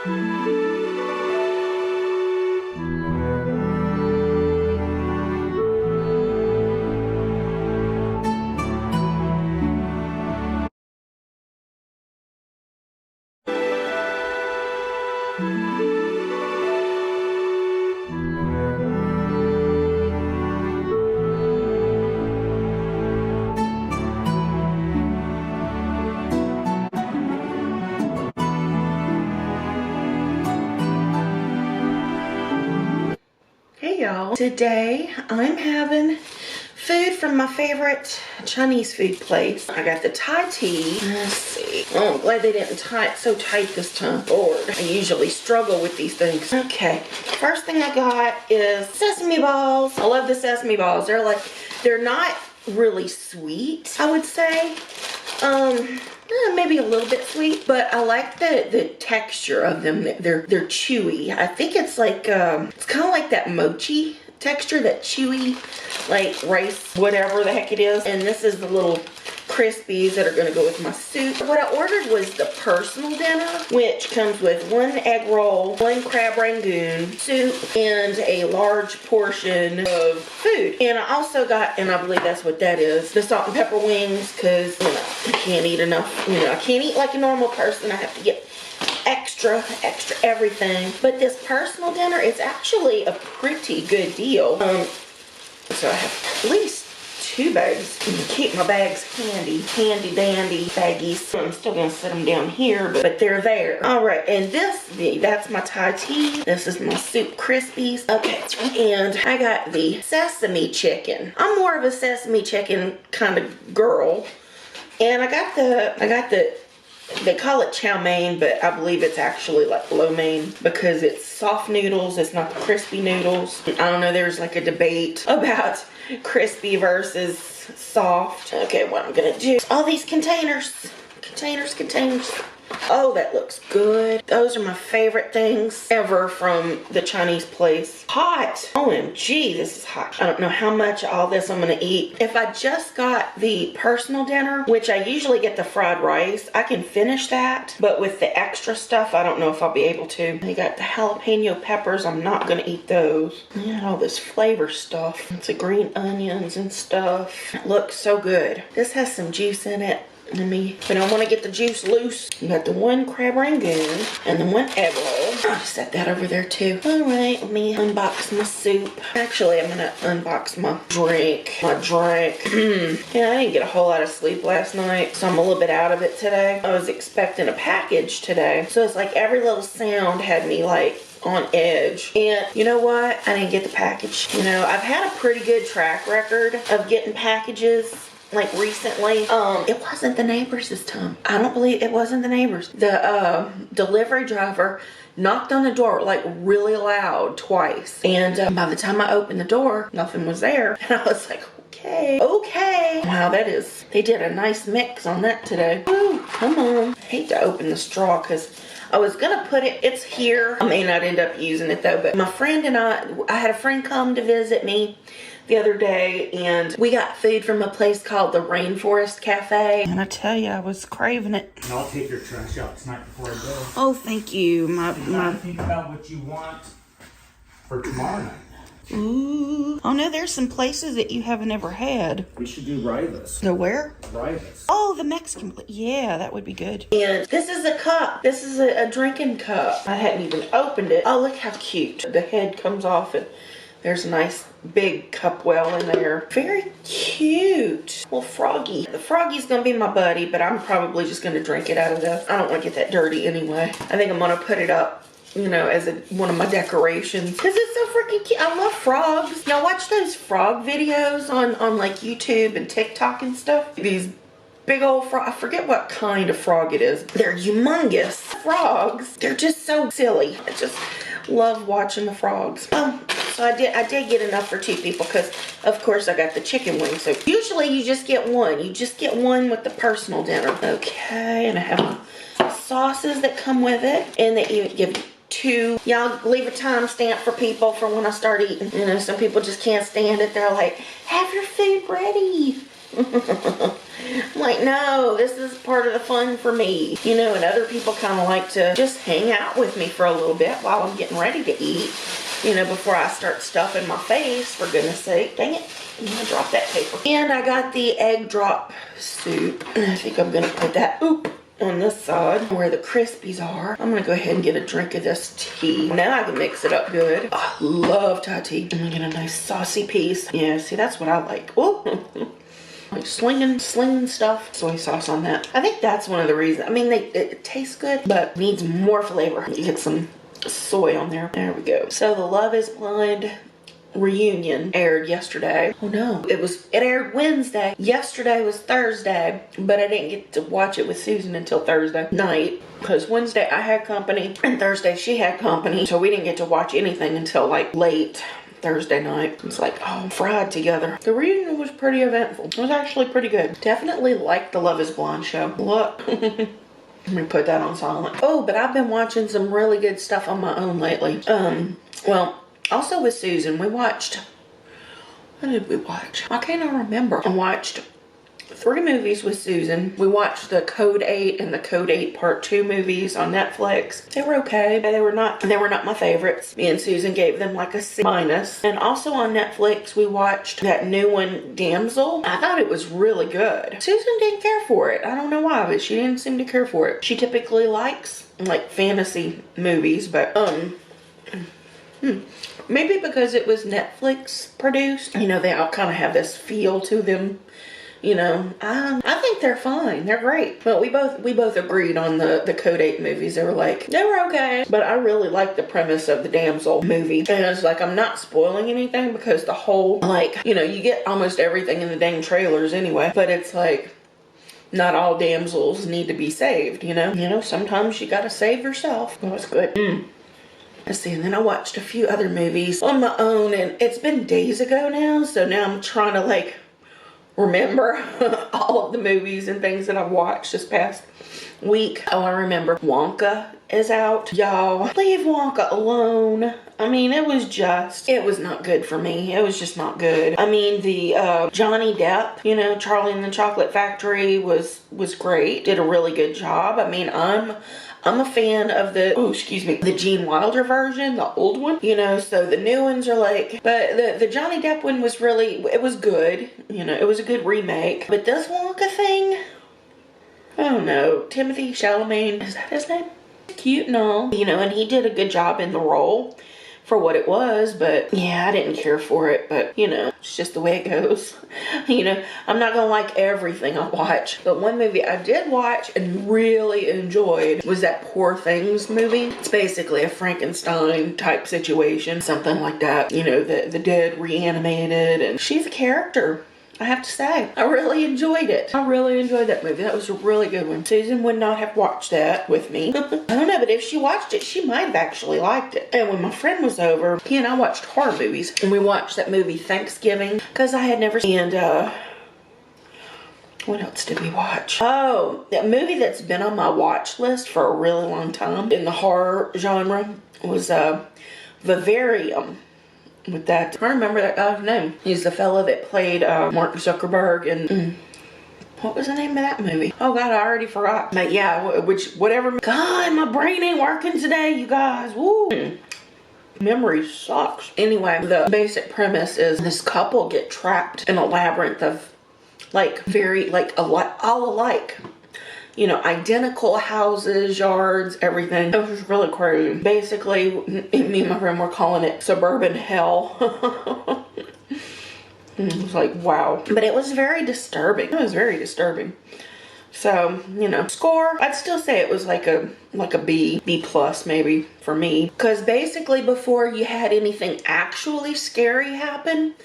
Hey y'all, today I'm having food from my favorite Chinese food place. I got the Thai tea. Let's see. Oh, I'm glad they didn't tie it so tight this time. Lord, I usually struggle with these things. Okay, first thing I got is sesame balls. I love the sesame balls. They're not really sweet, I would say. Maybe a little bit sweet, but I like the texture of them. They're chewy. I think it's like it's kind of like that mochi texture, that chewy, like rice, whatever the heck it is. And this is the little crispies that are going to go with my soup. What I ordered was the personal dinner, which comes with 1 egg roll, 1 crab rangoon, soup, and a large portion of food. And I also got, and I believe that's what that is, the salt and pepper wings, because, you know, I can't eat enough. You know, I can't eat like a normal person. I have to get extra everything. But this personal dinner is actually a pretty good deal. So I have at least 2 bags. Keep my bags handy dandy baggies. I'm still gonna set them down here, but they're there. All right, and that's my Thai tea. This is my soup crispies. Okay, and I got the sesame chicken. I'm more of a sesame chicken kind of girl, and I got the. They call it chow mein, but I believe it's actually like lo mein because it's soft noodles. It's not the crispy noodles. I don't know. There's like a debate about crispy versus soft. Okay, what I'm gonna do is all these containers. Oh, that looks good. Those are my favorite things ever from the Chinese place. Hot. OMG, this is hot. I don't know how much of all this I'm gonna eat. If I just got the personal dinner, which I usually get the fried rice, I can finish that. But with the extra stuff, I don't know if I'll be able to. They got the jalapeno peppers. I'm not gonna eat those. Yeah, all this flavor stuff. It's the green onions and stuff. It looks so good. This has some juice in it. But I want to get the juice loose. You got the 1 crab rangoon and the 1 egg roll. I'll set that over there too. All right, let me unbox my soup. Actually, I'm gonna unbox my drink. Yeah, I didn't get a whole lot of sleep last night, so I'm a little bit out of it today. I was expecting a package today, so it's like every little sound had me like on edge. And you know what? I didn't get the package. You know, I've had a pretty good track record of getting packages. Like recently, it wasn't the neighbors this time. I don't believe it wasn't the neighbors. The delivery driver knocked on the door like really loud twice. And by the time I opened the door, nothing was there. And I was like, okay. Wow, they did a nice mix on that today. Ooh, come on. I hate to open the straw because I was gonna put it's here. I may not end up using it though, but my friend and I had a friend come to visit me the other day, and we got food from a place called the Rainforest Cafe. And I tell you, I was craving it. And I'll take your trash out tonight before I go. Oh, thank you. Think about what you want for tomorrow night. Ooh. Oh no, there's some places that you haven't ever had. We should do Rivas. The where? Rivas. Oh, the Mexican place. Yeah, that would be good. And this is a cup. This is a drinking cup. I hadn't even opened it. Oh, look how cute. The head comes off and there's a nice big cup well in there. Very cute. Little froggy. The froggy's gonna be my buddy, but I'm probably just gonna drink it out of I don't want to get that dirty anyway. I think I'm gonna put it up, you know, as one of my decorations. Because it's so freaking cute. I love frogs. Y'all watch those frog videos on like YouTube and TikTok and stuff? These big old frog. I forget what kind of frog it is. They're humongous frogs. They're just so silly. I just love watching the frogs. So I did get enough for 2 people because, of course, I got the chicken wings. So usually you just get 1. You just get 1 with the personal dinner. Okay, and I have sauces that come with it, and they even give you 2. Y'all leave a timestamp for people for when I start eating. You know, some people just can't stand it. They're like, have your food ready. I'm like, no, this is part of the fun for me. You know, and other people kind of like to just hang out with me for a little bit while I'm getting ready to eat. You know, before I start stuffing my face, for goodness sake. Dang it. I'm gonna drop that paper. And I got the egg drop soup. And I think I'm gonna put that, on this side where the Crispies are. I'm gonna go ahead and get a drink of this tea. Now I can mix it up good. I love Thai tea. I'm gonna get a nice saucy piece. Yeah, see, that's what I like. Ooh. Like slinging stuff. Soy sauce on that. I think that's one of the reasons. I mean, it tastes good, but needs more flavor. You get some soy on there. There we go. So the Love is Blind reunion aired yesterday. Oh no, it aired Wednesday. Yesterday was Thursday, but I didn't get to watch it with Susan until Thursday night because Wednesday I had company and Thursday she had company, so we didn't get to watch anything until like late Thursday night. It's like, oh, fried together. The reunion was pretty eventful. It was actually pretty good. Definitely liked the Love is Blind show. Look. Let me put that on silent. Oh, but I've been watching some really good stuff on my own lately. Well, also with Susan, we watched, what did we watch? I can't even remember. I watched 3 movies with Susan. We watched the Code 8 and the Code 8 Part 2 movies on Netflix. They were okay. They were not my favorites. Me and Susan gave them like a C-. And also on Netflix, we watched that new one, Damsel. I thought it was really good. Susan didn't care for it. I don't know why, but she didn't seem to care for it. She typically likes like fantasy movies, but maybe because it was Netflix produced. You know, they all kind of have this feel to them. You know, I think they're fine. They're great. But we both agreed on the Code 8 movies. They were okay. But I really like the premise of the Damsel movie. And it's like, I'm not spoiling anything because the whole, like, you know, you get almost everything in the dang trailers anyway. But it's like, not all damsels need to be saved, you know? You know, sometimes you gotta save yourself. That was good. Let's see, and then I watched a few other movies on my own, and it's been days ago now, so now I'm trying to, like, remember all of the movies and things that I've watched this past week. Oh, I remember Wonka is out. Y'all, leave Wonka alone. I mean, it was not good for me. It was just not good. I mean, the Johnny Depp, you know, Charlie and the Chocolate Factory was great. Did a really good job. I mean, I'm a fan of the Gene Wilder version, the old one, you know, so the new ones are like, but the Johnny Depp one was it was good, you know, it was a good remake, but this Wonka thing, oh no, Timothy Chalamet, is that his name? Cute and all, you know, and he did a good job in the role for what it was, but yeah, I didn't care for it, but you know, it's just the way it goes. You know, I'm not gonna like everything I watch, but one movie I did watch and really enjoyed was that Poor Things movie. It's basically a Frankenstein type situation, something like that. You know, the dead reanimated, and she's a character. I have to say, I really enjoyed it. I really enjoyed that movie. That was a really good one. Susan would not have watched that with me. I don't know, but if she watched it, she might have actually liked it. And when my friend was over, he and I watched horror movies. And we watched that movie Thanksgiving, because I had never seen, and what else did we watch? Oh, that movie that's been on my watch list for a really long time in the horror genre was Vivarium. With that, I remember that guy's name. He's the fellow that played Mark Zuckerberg and what was the name of that movie? Oh God, I already forgot. But yeah, whatever. God, my brain ain't working today, you guys. Woo. Memory sucks. Anyway, the basic premise is this couple get trapped in a labyrinth of like all alike. You know, identical houses, yards, everything. It was really crazy. Basically, me and my friend were calling it suburban hell. It was like, wow. But it was very disturbing. It was very disturbing. So, you know, score, I'd still say it was like a B plus maybe for me. Because basically before you had anything actually scary happen,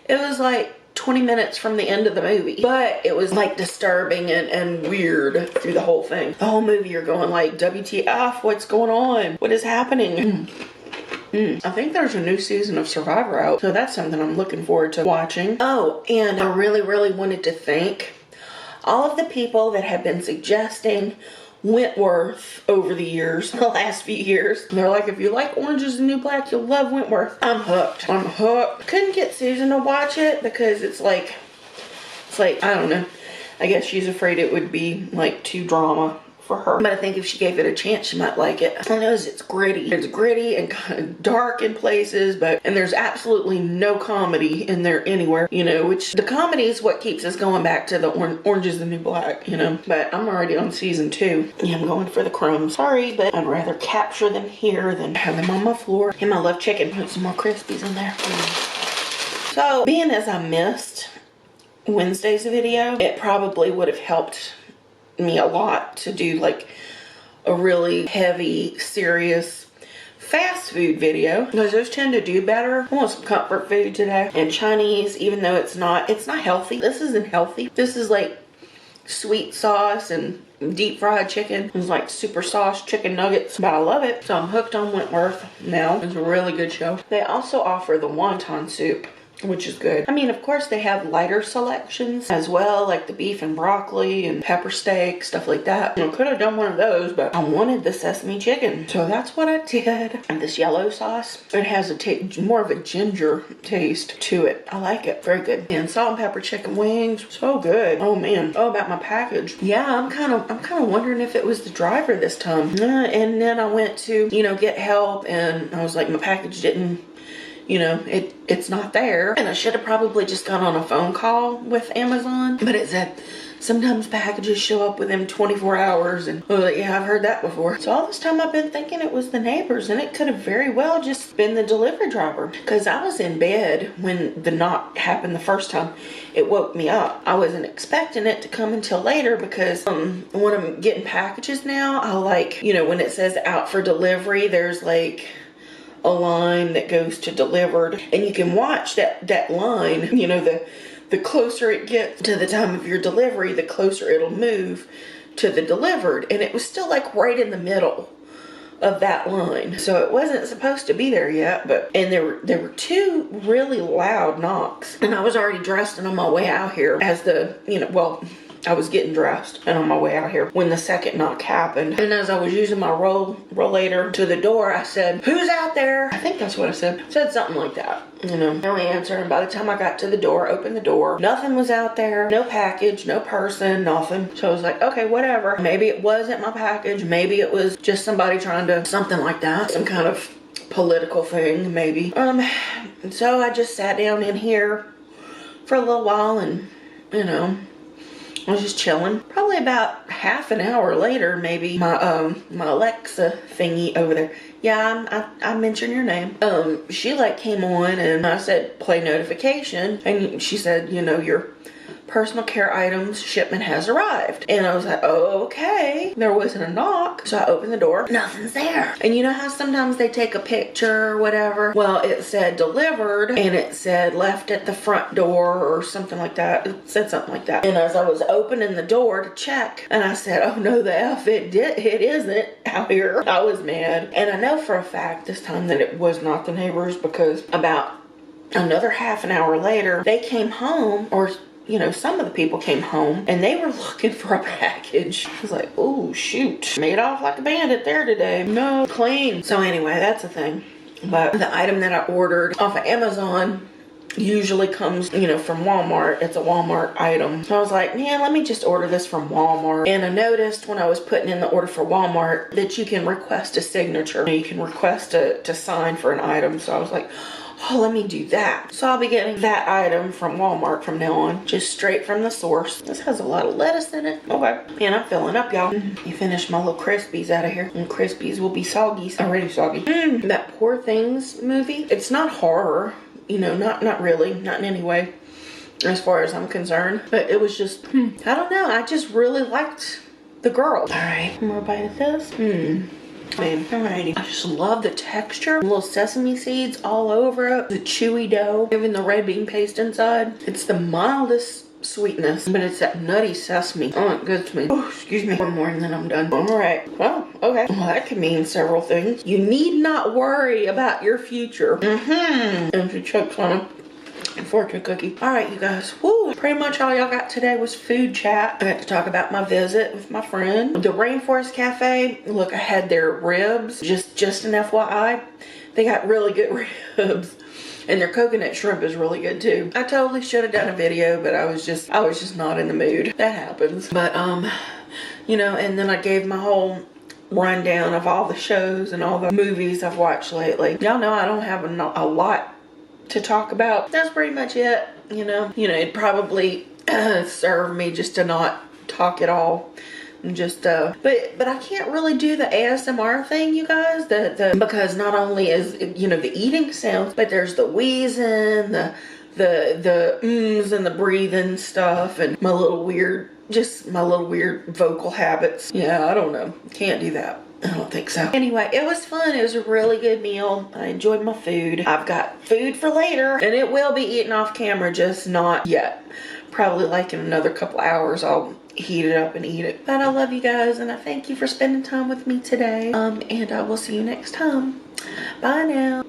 it was like 20 minutes from the end of the movie. But it was like disturbing and weird through the whole thing. The whole movie you're going like, WTF, what's going on? What is happening? I think there's a new season of Survivor out, so that's something I'm looking forward to watching. Oh, and I really, really wanted to thank all of the people that have been suggesting Wentworth over the years, the last few years. They're like, if you like Orange is the New Black, you'll love Wentworth. I'm hooked. I'm hooked. Couldn't get Susan to watch it because it's like, I don't know. I guess she's afraid it would be like too drama for her. But I think if she gave it a chance, she might like it. I know it's gritty. It's gritty and kind of dark in places, and there's absolutely no comedy in there anywhere, you know, which the comedy is what keeps us going back to the Orange is the New Black, you know. But I'm already on season 2. Yeah, I'm going for the crumbs. Sorry, but I'd rather capture them here than have them on my floor. And I love chicken. Put some more Crispies in there. So, being as I missed Wednesday's video, it probably would have helped me a lot to do like a really heavy, serious fast food video, because those tend to do better. I want some comfort food today. And Chinese, even though it's not healthy. This isn't healthy. This is like sweet sauce and deep fried chicken. It's like super sauce chicken nuggets, but I love it. So I'm hooked on Wentworth now. It's a really good show. They also offer the wonton soup, which is good. I mean, of course, they have lighter selections as well, like the beef and broccoli and pepper steak, stuff like that. I could have done one of those, but I wanted the sesame chicken, so that's what I did. And this yellow sauce, it has more of a ginger taste to it. I like it. Very good. And salt and pepper chicken wings, so good. Oh man. Oh, about my package. Yeah, I'm kind of wondering if it was the driver this time. And then I went to, you know, get help, and I was like, my package didn't, you know, it's not there. And I should have probably just got on a phone call with Amazon. But it said sometimes packages show up within 24 hours. And I was like, yeah, I've heard that before. So all this time I've been thinking it was the neighbors. And it could have very well just been the delivery driver. Because I was in bed when the knock happened the first time. It woke me up. I wasn't expecting it to come until later, because when I'm getting packages now, I like, you know, when it says out for delivery, there's like a line that goes to delivered, and you can watch that line. You know, the closer it gets to the time of your delivery, the closer it'll move to the delivered. And it was still like right in the middle of that line, so it wasn't supposed to be there yet. And there were 2 really loud knocks, and I was already dressed and on my way out here as I was getting dressed and on my way out here when the second knock happened. And as I was using my rollator to the door, I said, "Who's out there?" I think that's what I said. Said something like that. You know, no answer. And by the time I got to the door, opened the door, nothing was out there. No package, no person, nothing. So I was like, okay, whatever. Maybe it wasn't my package. Maybe it was just somebody trying to, something like that. Some kind of political thing, maybe. So I just sat down in here for a little while, and, you know, I was just chilling. Probably about half an hour later, maybe, my Alexa thingy over there. Yeah, I mentioned your name. She like came on, and I said play notification, and she said, you know, your personal care items shipment has arrived. And I was like, oh, okay. There wasn't a knock. So I opened the door. Nothing's there. And you know how sometimes they take a picture or whatever? Well, it said delivered, and it said left at the front door or something like that. It said something like that. And as I was opening the door to check, and I said, oh no, the F, it isn't out here. I was mad. And I know for a fact this time that it was not the neighbors, because about another half an hour later, they came home, or you know, some of the people came home, and they were looking for a package. I was like, oh, shoot. Made off like a bandit there today. No, clean. So anyway, that's a thing. But the item that I ordered off of Amazon usually comes, you know, from Walmart. It's a Walmart item. So I was like, man, let me just order this from Walmart. And I noticed when I was putting in the order for Walmart that you can request a signature. You can request to sign for an item. So I was like, oh, let me do that. So I'll be getting that item from Walmart from now on, just straight from the source. This has a lot of lettuce in it. Okay. Man, I'm filling up, y'all. You finish my little Crispies out of here. And Crispies will be soggy. Already soggy. That Poor Things movie, it's not horror. You know, not really. Not in any way, as far as I'm concerned. But it was just, I don't know. I just really liked the girl. All right. More bite of this. Man, alrighty. I just love the texture. Little sesame seeds all over it. The chewy dough. Even the red bean paste inside. It's the mildest sweetness, but it's that nutty sesame. Oh, it goes to me. Oh, excuse me. One more and then I'm done. Alright. Well, okay. Well, that could mean several things. You need not worry about your future. And she chokes on them. and fortune cookie. All right, you guys. Woo! Pretty much all y'all got today was food chat. I got to talk about my visit with my friend. The Rainforest Cafe. Look, I had their ribs. Just an FYI, they got really good ribs. And their coconut shrimp is really good too. I totally should have done a video, but I was just not in the mood. That happens. But you know, and then I gave my whole rundown of all the shows and all the movies I've watched lately. Y'all know I don't have a lot to talk about. That's pretty much it. You know, it'd probably serve me just to not talk at all. And just but I can't really do the ASMR thing, you guys, because not only is, you know, the eating sounds, but there's the wheezing, the ums and the breathing stuff, and my little weird vocal habits. Yeah, I don't know. Can't do that. I don't think so. Anyway, it was fun. It was a really good meal. I enjoyed my food. I've got food for later, and it will be eaten off camera, just not yet. Probably like in another couple hours I'll heat it up and eat it. But I love you guys, and I thank you for spending time with me today. And I will see you next time. Bye now.